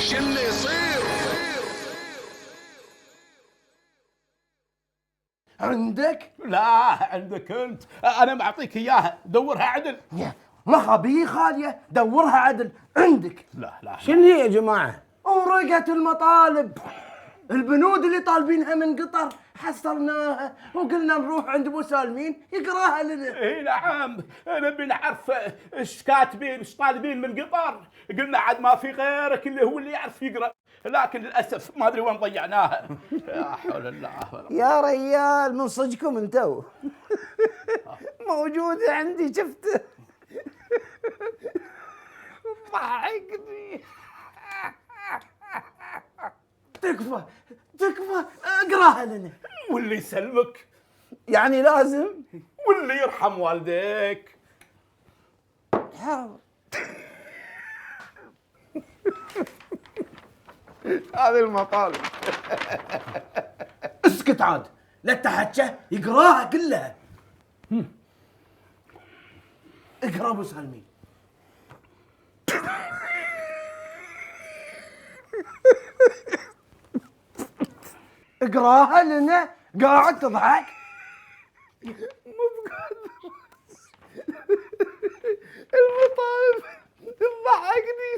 شو اللي يصير؟ عندك؟ لا عندك انت، انا معطيك اياها، دورها عدل. يا ما خبيه خالية، دورها عدل. عندك؟ لا شنو هي يا جماعة؟ ورقة المطالب، البنود اللي طالبينها من قطر حصلناها وقلنا نروح عند ابو سالمين يقراها لنا. اي نعم، نبي نعرف ايش كاتبين ايش طالبين من قطر، قلنا عاد ما في غيرك اللي هو اللي يعرف يقرا، لكن للاسف ما ادري وين ضيعناها. يا حول الله ولا قوة. يا ريال من صدقكم انتو. موجودة عندي شفته. ضحكني. تكفى تكفى، اقراها لنا. واللي يسلمك، يعني لازم؟ واللي يرحم والديك. حاضر. هذه المطالب. اسكت عاد، لا تحكى، يقراها كلها. اقرا ابو سالمين. اقراها لنا، قاعد تضحك. مو بقادر. المطالب تضحكني.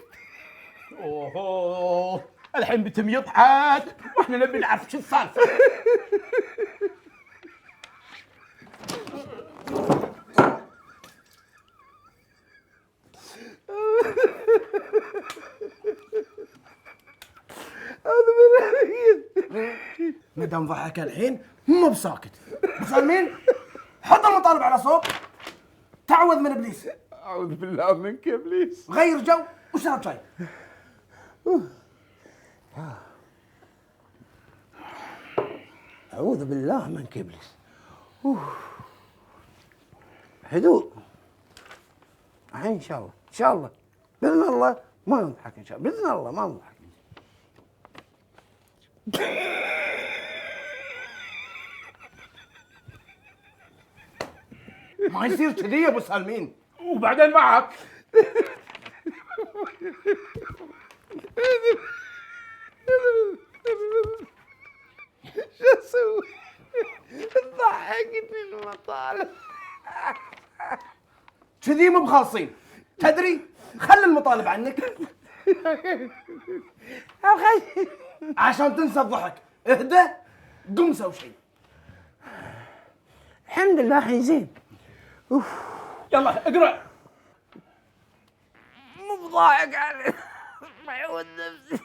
اوه الحين بتم يضحك واحنا نبي نعرف شو السالفه. ما دام ضحك الحين مو بساكت. ابو سالمين حط المطالب على صوب، تعوذ من ابليس، أعوذ بالله منك يا إبليس. غير جو وشرب شاي. أعوذ بالله منك يا إبليس. هدوء. الحين إن شاء الله إن شاء الله بإذن الله ما نضحك، إن شاء الله بإذن الله ما نضحك. ما يصير كذي يا ابو سالمين. وبعدين معك. شو أسوي؟ ضحكتني المطالب. كذي مو بخالصين، تدري؟ خل المطالب عنك عشان تنسى الضحك. اهدى، قم سوي شيء. الحمد لله الحين زين. يلا اقرا. مو بضايق علي. بعود نفسي.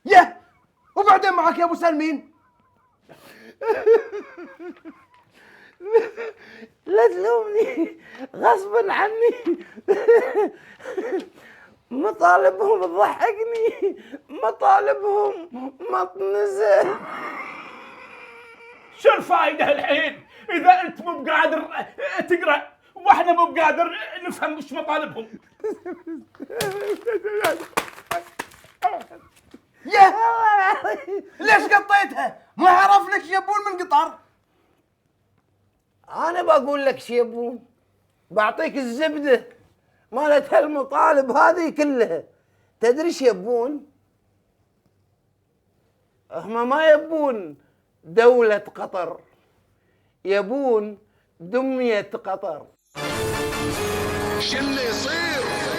يا وبعدين معك يا ابو سالمين. لا تلومني غصبا عني. مطالبهم تضحكني، مطالبهم مطنزة. شو الفائده الحين اذا انت مو بقادر تقرا واحنا مو بقادر نفهم وش مطالبهم؟ يا ليش قطيتها؟ ما عرف لك يبون من قطر. أنا بقول لك شي يبون، بعطيك الزبدة مالت هالمطالب هذه كلها. تدري شي يبون؟ هم ما يبون دولة قطر، يبون دمية قطر. شو اللي يصير؟